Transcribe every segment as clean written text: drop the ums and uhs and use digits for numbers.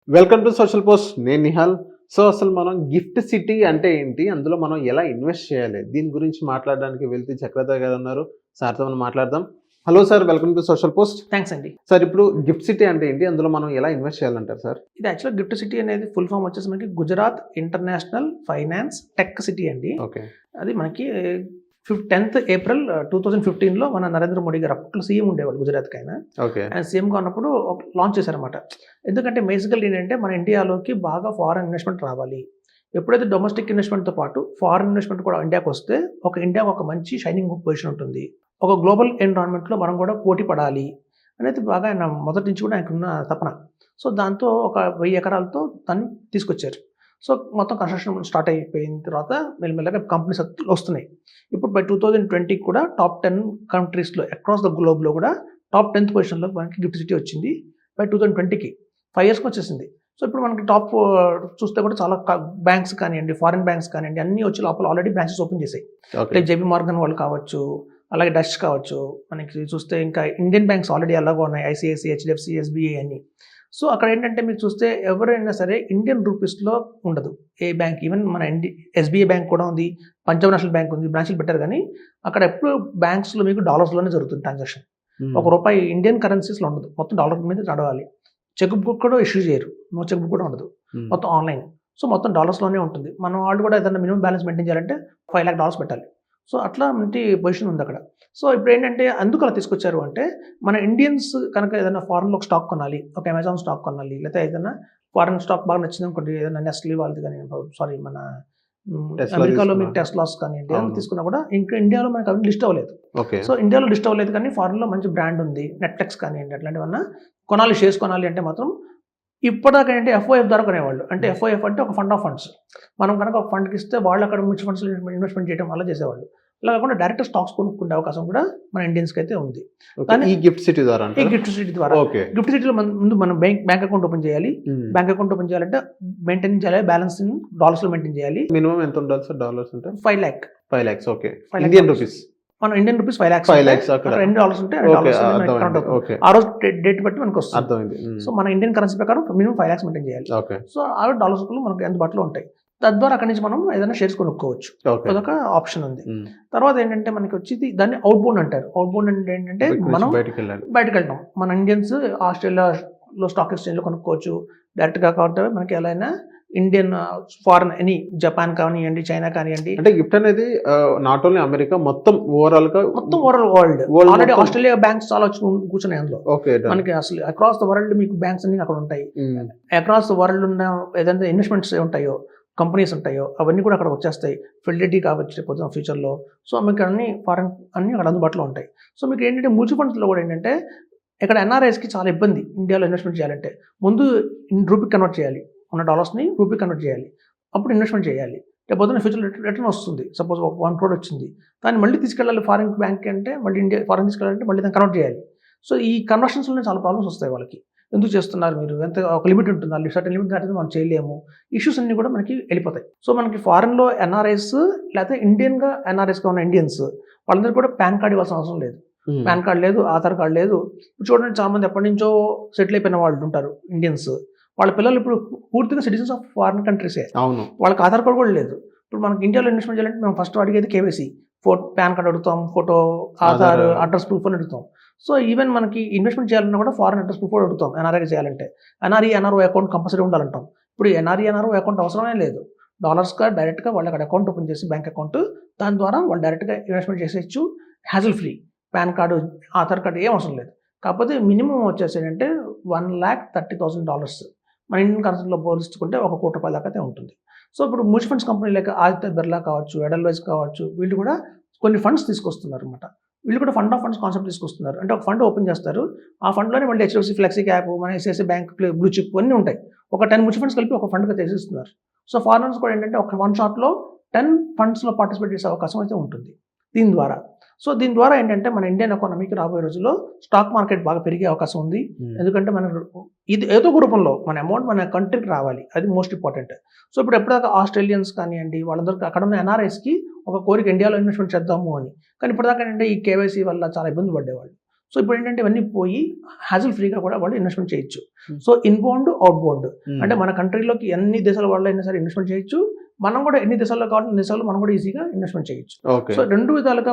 Welcome to social post. నేను Nihal. So అసలు మనం గిఫ్ట్ సిటీ అంటే ఏంటి? అందులో మనం ఎలా ఇన్వెస్ట్ చేయాలి? దీని గురించి మాట్లాడడానికి వెళ్తే చక్రధర్ గారు ఉన్నారు. సార్‌తో మనం మాట్లాడదాం. Hello sir, welcome to social post. Thanks అండి. సార్, ఇప్పుడు గిఫ్ట్ సిటీ అంటే ఏంటి? అందులో మనం ఎలా ఇన్వెస్ట్ చేయాలంటారు సార్? ఇది యాక్చువల్‌గా గిఫ్ట్ సిటీ అనేది ఫుల్ ఫామ్ వచ్చేసి మనకి Gujarat international finance tech city అండి. ఓకే. అది మనకి 10th ఏప్రిల్ 2015లో మన నరేంద్ర మోడీ గారు అప్పట్లో సీఎం ఉండేవాళ్ళు గుజరాత్‌కి ఆయన. ఓకే. ఆయన సీఎంగా ఉన్నప్పుడు లాంచ్ చేశారనమాట. ఎందుకంటే బేసికల్లీ ఏంటంటే మన ఇండియాలోకి బాగా ఫారెన్ ఇన్వెస్ట్మెంట్ రావాలి. ఎప్పుడైతే డొమెస్టిక్ ఇన్వెస్ట్మెంట్‌తో పాటు ఫారెన్ ఇన్వెస్ట్మెంట్ కూడా ఇండియాకి వస్తే ఇండియాకి ఒక మంచి షైనింగ్ పొజిషన్ ఉంటుంది. ఒక గ్లోబల్ ఎన్విరాన్మెంట్‌లో మనం కూడా పోటీ పడాలి అనేది బాగా ఆయన మొదటి నుంచి కూడా ఆయనకున్న తపన. సో దాంతో ఒక 1000 ఎకరాలతో దాన్ని తీసుకొచ్చారు. సో మొత్తం కన్‌స్ట్రక్షన్ స్టార్ట్ అయిపోయిన తర్వాత మెల్లమెల్లగా కంపెనీస్ వస్తున్నాయి. ఇప్పుడు బై 2020 కూడా టాప్ 10 కంట్రీస్‌లో అక్రాస్ ద గ్లోబ్‌లో కూడా టాప్ 10th పొజిషన్‌లో మనకి గిఫ్ట్ సిటీ వచ్చింది. బై 2020కి 5 ఇయర్స్‌కి వచ్చేసింది. సో ఇప్పుడు మనకి టాప్ చూస్తే కూడా చాలా బ్యాంక్స్ కానివ్వండి, ఫారిన్ బ్యాంక్స్ కానివ్వండి అన్నీ వచ్చి లోపల ఆల్రెడీ బ్రాంచెస్ ఓపెన్ చేశాయి. లైక్ జేపీ మార్గన్ వాళ్ళు కావచ్చు, అలాగే డచ్ కావచ్చు, మనకి చూస్తే ఇంకా ఇండియన్ బ్యాంక్స్ ఆల్రెడీ అలాగే ఉన్నాయి. ఐసీఐసీ, హెచ్‌డిఎఫ్‌సి, ఎస్‌బీఐ అని. సో అక్కడ ఏంటంటే మీరు చూస్తే ఎవరైనా సరే ఇండియన్ రూపీస్‌లో ఉండదు. ఏ బ్యాంక్ ఈవెన్ మన ఎస్‌బీఐ బ్యాంక్ కూడా ఉంది, పంజాబ్ నేషనల్ బ్యాంక్ ఉంది, బ్రాంచ్‌లు పెట్టారు కానీ అక్కడ ఎప్పుడు బ్యాంక్స్‌లో మీకు డాలర్స్‌లోనే జరుగుతుంది ట్రాన్సాక్షన్. రూపాయి ఇండియన్ కరెన్సీస్‌లో ఉండదు. మొత్తం డాలర్ మీద నడవాలి. చెక్ బుక్ కూడా ఇష్యూ చేయరు. నో చెక్ బుక్ కూడా ఉండదు. మొత్తం ఆన్లైన్. సో మొత్తం డాలర్స్‌లోనే ఉంటుంది. మన వాళ్ళు కూడా ఏదైనా మినిమం బ్యాలెన్స్ మెయింటైన్ చేయాలంటే $5,00,000 పెట్టాలి. సో అట్లా మంచి పొజిషన్ ఉంది అక్కడ. సో ఇప్పుడు ఏంటంటే అందుకు అలా తీసుకొచ్చారు అంటే మన ఇండియన్స్ కనుక ఏదైనా ఫారెన్‌లో ఒక స్టాక్ కొనాలి, ఒక అమెజాన్ స్టాక్ కొనాలి, లేకపోతే ఏదైనా ఫారెన్ స్టాక్ బాగా నచ్చింది అనుకోండి, ఏదైనా నెస్లీ వాళ్ళది కానీ మన అమెరికాలో మీకు టెస్లాస్ కానివ్వండి ఏదైనా తీసుకున్నా కూడా ఇంకా ఇండియాలో మనకు అవి లిస్ట్ అవ్వలేదు. సో ఇండియాలో లిస్ట్ అవ్వలేదు కానీ ఫారెన్‌లో మంచి బ్రాండ్ ఉంది, నెట్‌ఫ్లిక్స్ కానివ్వండి అట్లాంటివన్నా కొనాలి, షేర్స్ కొనాలి అంటే మాత్రం ఇప్పటిదాకా ఏంటంటే ఎఫ్ఓఎఫ్ ద్వారా కొనేవాళ్ళు. అంటే ఎఫ్ఓఎఫ్ అంటే ఒక ఫండ్ ఆఫ్ ఫండ్స్. మనం కనుక ఒక ఫండ్‌కి ఇస్తే వాళ్ళు అక్కడ మ్యూచువల్ ఫండ్స్‌లో ఇన్వెస్ట్మెంట్ చేయడం వల్ల చేసేవాళ్ళు. అలా కాకుండా డైరెక్ట్ స్టాక్స్ కొనుక్కునే అవకాశం కూడా మన ఇండియన్స్‌కి అయితే ఉంది. కానీ ఈ గిఫ్ట్ సిటీ ద్వారా గిఫ్ట్ సిటీలో ముందు మనం బ్యాంక్ అకౌంట్ ఓపెన్ చేయాలి. బ్యాంక్ అకౌంట్ ఓపెన్ చేయాలంటే మెయింటైన్ చేయాలి, బ్యాలెన్స్ డాలర్స్‌లో మెయింటైన్ చేయాలి. మినిమం ఎంత ఉండాలి సార్ డాలర్స్ అంటే? 5 lakh. 5 lakhs. Okay. Indian rupees. మన ఇండియన్ రూపీస్ 5 lakhs. 5 lakhs అక్కడ $2 ఉంటే $2 ఆ రోజు డేట్ బట్టి మనకు వస్తుంది. అర్థమైంది. సో మన ఇండియన్ కరెన్సీ ప్రకారం మినిమం 5 lakhs మెయింటైన్ చేయాలి. ఓకే. సో ఆ $1 మనకు అందుబాటులో ఉంటాయి. తద్వారా అక్కడి నుంచి మనం ఏదైనా షేర్స్ కొనుక్కోవచ్చు. అదొక ఆప్షన్ ఉంది. తర్వాత ఏంటంటే మనకి వచ్చి దాన్ని అవుట్ బౌండ్ అంటారు. అవుట్ బౌండ్ అంటే ఏంటంటే మనం బయటకు వెళ్తాం. మన ఇండియన్స్ ఆస్ట్రేలియాలో స్టాక్ ఎక్స్చేంజ్లో కొనుక్కోవచ్చు. డైరెక్ట్గా కాకుండా మనకి ఎలా అయినా ఇండియన్ ఫారెన్ ఎనీ జపాన్ కానివ్వండి, చైనా కానివ్వండి. అంటే గిఫ్ట్ అనేది నాట్ ఓన్లీ అమెరికా, మొత్తం overall world already Australia banks చాలా వచ్చి కూర్చున్నాయి అందులో. మనకి అసలు అక్రాస్ ద వరల్డ్ మీకు బ్యాంక్స్ అన్ని అక్కడ ఉంటాయి. అక్రాస్ ద వరల్డ్ ఉన్న ఏదైనా ఇన్వెస్ట్మెంట్స్ ఉంటాయో, కంపెనీస్ ఉంటాయో అవన్నీ కూడా అక్కడ వచ్చేస్తాయి. ఫిడిలిటీ కావచ్చు రేపు ఫ్యూచర్లో. సో మీకు అన్ని ఫారెన్ అన్ని అక్కడ అందుబాటులో ఉంటాయి. సో మీకు ఏంటంటే మ్యూచువల్ ఫండ్స్లో కూడా ఏంటంటే ఇక్కడ ఎన్ఆర్ఐస్కి చాలా ఇబ్బంది ఇండియాలో ఇన్వెస్ట్మెంట్ చేయాలంటే. ముందు రూపీ కన్వర్ట్ చేయాలి, ఉన్న డాలర్స్ని రూపీ కన్వర్ట్ చేయాలి, అప్పుడు ఇన్వెస్ట్మెంట్ చేయాలి. రేపు ఫ్యూచర్లో రిటర్న్ వస్తుంది. సపోజ్ 1 crore వచ్చింది, దాన్ని మళ్ళీ తీసుకెళ్ళాలి ఫారిన్ బ్యాంక్ అంటే, మళ్ళీ ఫారిన్ తీసుకెళ్ళాలంటే మళ్ళీ దాన్ని కన్వర్ట్ చేయాలి. సో ఈ కన్వర్షన్స్లోనే చాలా ప్రాబ్లమ్స్ వస్తాయి వాళ్ళకి. ఎందుకు చేస్తున్నారు మీరు, ఎంత ఒక లిమిట్ ఉంటుంది, సర్టన్ లిమిట్ దాటితే మనం చేయలేము. ఇష్యూస్ అన్ని కూడా మనకి వెళ్ళిపోతాయి. సో మనకి ఫారెన్లో ఎన్ఆర్ఐస్ లేకపోతే ఇండియన్గా ఎన్ఆర్ఐస్గా ఉన్న ఇండియన్స్ వాళ్ళందరికీ కూడా పాన్ కార్డ్ ఇవ్వాల్సిన అవసరం లేదు. పాన్ కార్డ్ లేదు, ఆధార్ కార్డ్ లేదు. ఇప్పుడు చూడండి చాలా మంది ఎప్పటి నుంచో సెటిల్ అయిపోయిన వాళ్ళు ఉంటారు ఇండియన్స్. వాళ్ళ పిల్లలు ఇప్పుడు పూర్తిగా సిటిజన్స్ ఆఫ్ ఫారిన్ కంట్రీసే. వాళ్ళకి ఆధార్ కార్డ్ కూడా లేదు. ఇప్పుడు మనకి ఇండియాలో ఇన్వెస్ట్మెంట్ చేయాలంటే మనం ఫస్ట్ అడిగేది కేవైసీ, పాన్ కార్డ్ అడుగుతాం, ఫోటో, ఆధార్, అడ్రస్ ప్రూఫ్ అని అడుగుతాం. సో ఈవెన్ మనకి ఇన్వెస్ట్మెంట్ చేయాలన్నా కూడా ఫారెన్ అడ్రస్ ప్రూఫ్ కూడా అడుగుతాం. ఎన్ఆర్ఐ చేయాలంటే ఎన్ఆర్ఓ అకౌంట్ కంపల్సరీ ఉండాలంటాం. ఇప్పుడు ఎన్ఆర్ఓ అకౌంట్ అవసరమే లేదు. డాలర్స్గా డైరెక్ట్గా వాళ్ళు అక్కడ అకౌంట్ ఓపెన్ చేసి బ్యాంక్ అకౌంట్, దాని ద్వారా వాళ్ళు డైరెక్ట్గా ఇన్వెస్ట్మెంట్ చేసేయచ్చు, hassle free. Pan card, Aadhaar card ఏం అవసరం లేదు. కాకపోతే మినిమం వచ్చేసి ఏంటంటే $1,30,000 మన ఇండియన్ కరెన్సీలో పోల్చుకుంటే $1 కోటి దాకా అయితే ఉంటుంది. సో ఇప్పుడు mutual funds company like Aditya Birla కావచ్చు, ఎడల్వైజ్ కావచ్చు, వీళ్ళు కూడా కొన్ని ఫండ్స్ తీసుకొస్తున్నారు అనమాట. వీళ్ళు కూడా ఫండ్ ఆఫ్ ఫండ్స్ కాన్సెప్ట్ తీసుకొస్తున్నారు. అంటే ఒక ఫండ్ ఓపెన్ చేస్తారు, ఆ ఫండ్లోనే మళ్ళీ హెచ్డిఎఫ్సి ఫ్లెక్సీ క్యాప్, మన ఐసిఐసిఐ బ్యాంక్, బ్లూ చిప్ అన్నీ ఉంటాయి. ఒక 10 మ్యూచువల్ ఫండ్స్ కలిపి ఒక ఫండ్గా తీసిస్తున్నారు. సో ఫారినర్స్ కూడా ఏంటంటే ఒక 1 షాట్లో 10 ఫండ్స్లో పార్టిసిపేట్ చేసే అవకాశం అయితే ఉంటుంది దీని ద్వారా. సో దీని ద్వారా ఏంటంటే మన ఇండియన్ ఎకానమీకి రాబోయే రోజుల్లో స్టాక్ మార్కెట్ బాగా పెరిగే అవకాశం ఉంది. ఎందుకంటే మన ఇది ఏదో ఒక రూపంలో మన అమౌంట్ మన కంట్రీకి రావాలి, అది మోస్ట్ ఇంపార్టెంట్. సో ఇప్పుడు ఎప్పటిదాకా ఆస్ట్రేలియన్స్ కానివ్వండి వాళ్ళందరికీ అక్కడ ఉన్న ఎన్ఆర్ఐస్కి ఒక కోరిక ఇండియాలో ఇన్వెస్ట్మెంట్ చేద్దాము అని. కానీ ఇప్పటిదాకా ఏంటంటే ఈ కేవైసీ వల్ల చాలా ఇబ్బంది పడేవాళ్ళు. సో ఇప్పుడు ఏంటంటే ఇవన్నీ పోయి హ్యాజిల్ ఫ్రీగా కూడా వాళ్ళు ఇన్వెస్ట్మెంట్ చేయొచ్చు. సో ఇన్బౌండ్, అవుట్బౌండ్ అంటే మన కంట్రీలోకి ఎన్ని దేశాల వాళ్ళు అయినా సరే ఇన్వెస్ట్మెంట్ చేయొచ్చు, మనం కూడా ఎన్ని దేశాల్లో కావాలి అన్ని దేశాల్లో మనం కూడా ఈజీగా ఇన్వెస్ట్మెంట్ చేయొచ్చు. సో 2 విధాలుగా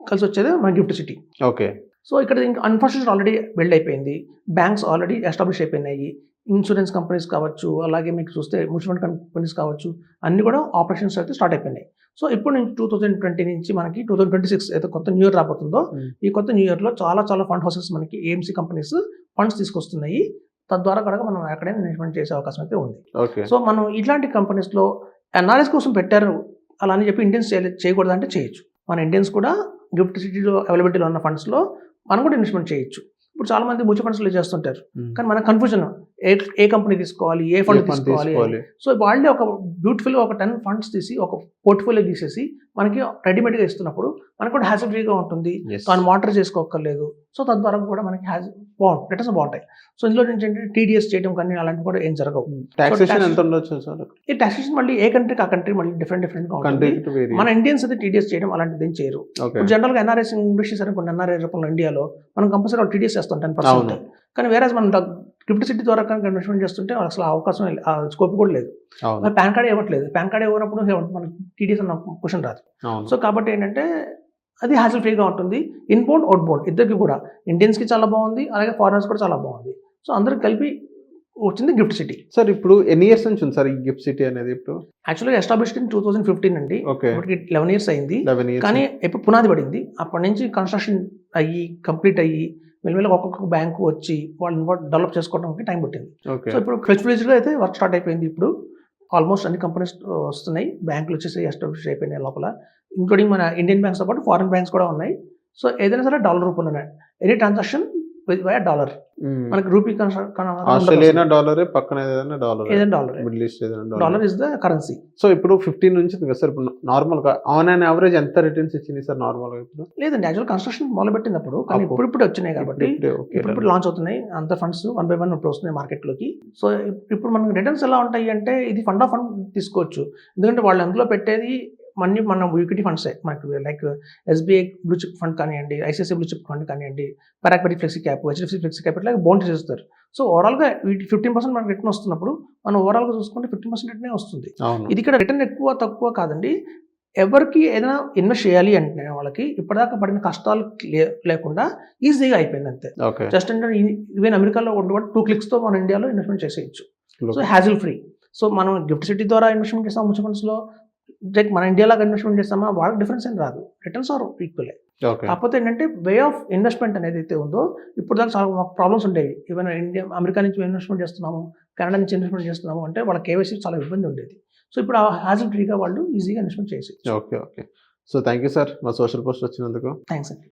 కలిసి వచ్చేది మన గిఫ్ట్ సిటీ. ఓకే. సో ఇక్కడ ఇంకా ఇన్ఫ్రాస్ట్రక్చర్ ఆల్రెడీ బిల్డ్ అయిపోయింది, బ్యాంక్స్ ఆల్రెడీ ఎస్టాబ్లిష్ అయిపోయినాయి, ఇన్సూరెన్స్ కంపెనీస్ కావచ్చు, అలాగే మీకు చూస్తే మ్యూచువల్ ఫండ్ కంపెనీస్ కావచ్చు, అన్ని కూడా ఆపరేషన్స్ అయితే స్టార్ట్ అయిపోయినాయి. సో ఇప్పుడు నుంచి 2020 నుంచి మనకి 2026 అయితే కొత్త న్యూ ఇయర్ రాబోతుందో, ఈ కొత్త న్యూ ఇయర్లో చాలా చాలా ఫండ్ హౌసెస్ మనకి ఏఎంసీ కంపెనీస్ ఫండ్స్ తీసుకొస్తున్నాయి. తద్వారా కూడా మనం ఎక్కడైనా ఇన్వెస్ట్మెంట్ చేసే అవకాశం అయితే ఉంది. సో మనం ఇట్లాంటి కంపెనీస్లో ఎన్ఆర్ఎస్ కోసం పెట్టారు అలా అని చెప్పి ఇండియన్స్ చేయకూడదు అంటే చేయొచ్చు. మన ఇండియన్స్ కూడా గిఫ్ట్ సిటీలో అవైలబిలిటీలో ఉన్న ఫండ్స్లో మనం కూడా ఇన్వెస్ట్మెంట్ చేయొచ్చు. ఇప్పుడు చాలా మంది మ్యూచువల్ ఫండ్స్లో చేస్తుంటారు, కానీ మన కన్ఫ్యూజన్ ఏ కంపెనీ తీసుకోవాలి, ఏ ఫండ్ తీసుకోవాలి. సో వాళ్ళే ఒక బ్యూటిఫుల్గా ఒక 10 ఫండ్స్ తీసి ఒక పోర్ట్ఫోలియో తీసేసి మనకి రెడీమేడ్గా ఇస్తున్నప్పుడు మనకు కూడా హ్యాసిల్ ఫ్రీగా ఉంటుంది, దాన్ని మానిటర్ చేసుకోక్కర్లేదు. సో తద్వారా కూడా మనకి రిటర్న్స్ బాగుంటాయి. సో ఇందులో నుంచి ఏంటంటే టీడీఎస్ చేయడం కానీ అలాంటివి కూడా ఏం జరగవు. ఈ టాక్సేషన్ మళ్ళీ ఏ కంట్రీకి ఆ కంట్రీ మళ్ళీ డిఫరెంట్గా ఉంటుంది. మన ఇండియన్స్ అయితే టీడీఎస్ చేయడం అలాంటిది ఏం చేయరు. జనరల్గా ఎన్ఆర్ఎస్ ఇన్వెస్ట్ చేశారు కొన్ని ఎన్ఆర్ఐ రూపంలో ఇండియాలో మనం కంపల్సరీ టీడీఎస్ చేస్తాం 10%. కానీ వేరే మనం గిఫ్ట్ సిటీ ద్వారా కనుక ఇన్వెస్ట్మెంట్ చేస్తుంటే అసలు అవకాశం స్కోప్ కూడా లేదు. పాన్ కార్డ్ ఇవ్వట్లేదు, పాన్ కార్డ్ ఇవ్వనప్పుడు మనకి టీడీఎస్ అన్న క్వశ్చన్ రాదు. సో కాబట్టి ఏంటంటే అది హ్యాసిల్ ఫ్రీగా ఉంటుంది. ఇన్బౌండ్, అవుట్బౌండ్ ఇద్దరికి కూడా, ఇండియన్స్కి చాలా బాగుంది, అలాగే ఫారినర్స్ కూడా చాలా బాగుంది. సో అందరికి కలిపి వచ్చింది గిఫ్ట్ సిటీ. సార్ ఇప్పుడు ఎన్ని ఇయర్స్ నుంచి ఉంది సార్ ఈ గిఫ్ట్ సిటీ అనేది? ఇప్పుడు యాక్చువల్గా ఎస్టాబ్లిష్డ్ ఇన్ 2015 అండి. ఇప్పటికి 11 years అయింది. కానీ ఎప్పుడు పునాది పడింది, అప్పటి నుంచి కన్స్ట్రక్షన్ అయ్యి కంప్లీట్ అయ్యి మెల్లమెల్ల ఒక్కొక్క బ్యాంకు వచ్చి వాళ్ళని డెవలప్ చేసుకోవడానికి టైం పట్టింది. సో ఇప్పుడు ఫ్లెక్సిబిలిటీగా అయితే వర్క్ స్టార్ట్ అయిపోయింది. ఇప్పుడు ఆల్మోస్ట్ అన్ని కంపెనీస్ వస్తున్నాయి, బ్యాంకులు వచ్చేసి ఎస్టాబ్లిష్ అయిపోయినాయి లోపల, ఇంక్లూడింగ్ మన ఇండియన్ బ్యాంక్స్తో పాటు ఫారిన్ బ్యాంక్స్ కూడా ఉన్నాయి. సో ఏదైనా సరే డాలర్ రూపంలోనే ఎనీ ట్రాన్సాక్షన్ వయా డాలర్. మనకి రూపీ ఆస్ట్రేలియా డాలర్, పక్కన ఏదైనా dollar, middle east dollar is the currency. So ఇప్పుడు 15 నుంచి కదా సార్, ఇప్పుడు నార్మల్ గా ఆన్ అండ్ యావరేజ్ ఎంత రిటర్న్స్ ఇచ్చింది సార్ నార్మల్ గా? ఇప్పుడు లేదండి, యాక్చువల్ కన్స్ట్రక్షన్ మొదలు పెట్టినప్పుడు, కానీ ఇప్పుడు వచ్చినాయి కాబట్టి ఇప్పుడు లాంచ్ అవుతున్నాయి అంత ఫండ్స్ 1 by 1 ఇప్పుడు వస్తున్నాయి మార్కెట్లోకి. సో ఇప్పుడు మనకి రిటర్న్స్ ఎలా ఉంటాయి అంటే ఇది ఫండ్ ఆఫ్ ఫండ్ తీసుకోవచ్చు, ఎందుకంటే వాళ్ళు అందులో పెట్టేది మనీ మన ఈక్విటీ ఫండ్సే. మనకి like SBI blue chip fund కానివ్వండి, ఐసిఐసిఐ బ్లూ చిప్ ఫండ్ కానివ్వండి, పరాక్పరి flexi cap, HDFC flexi cap ఇట్లా బాండ్ చేస్తారు. సో ఓవరాల్గా వీటి 15% మనకి రిటర్న్ వస్తున్నప్పుడు మనం ఓవరాల్గా చూసుకుంటే 15% రిటర్నే వస్తుంది. ఇది ఇక్కడ రిటర్న్ ఎక్కువ తక్కువ కాదండి. ఎవరికి ఏదైనా ఇన్వెస్ట్ చేయాలి అంటే వాళ్ళకి ఇప్పటిదాకా పడిన కష్టాలు లేకుండా ఈజీగా అయిపోయింది అంతే. జస్ట్ అంటే ఈవెన్ అమెరికాలో ఉండేవాడు 2 clicks మన ఇండియాలో ఇన్వెస్ట్మెంట్ చేసేయచ్చు. So hassle free. సో మనం గిఫ్ట్ సిటీ ద్వారా ఇన్వెస్ట్మెంట్ చేస్తాం మ్యూచువల్ ఫండ్స్లో, మన ఇండియాలాగా ఇన్వెస్ట్మెంట్ చేస్తామా వాళ్ళకి డిఫరెన్స్ ఏం రాదు, రిటర్న్స్ ఆర్ ఈక్వలే. కాకపోతే ఏంటంటే వే ఆఫ్ ఇన్వెస్ట్మెంట్ అనేది అయితే ఉందో, ఇప్పుడు దాకా చాలా ప్రాబ్లమ్స్ ఉండేవి. ఈవెన్ అమెరికా నుంచి ఇన్వెస్ట్మెంట్ చేస్తున్నాము, కెనడా నుంచి ఇన్వెస్ట్మెంట్ చేస్తున్నాము అంటే వాళ్ళ కేవైసీ చాలా ఇబ్బంది ఉండేది. సో ఇప్పుడు ఆ హ్యాజిల్ ఫ్రీగా వాళ్ళు ఈజీగా ఇన్వెస్ట్మెంట్ చేసి. Okay. So thank you sir మా సోషల్ పోస్ట్ వచ్చినందుకు. థ్యాంక్స్ అండి.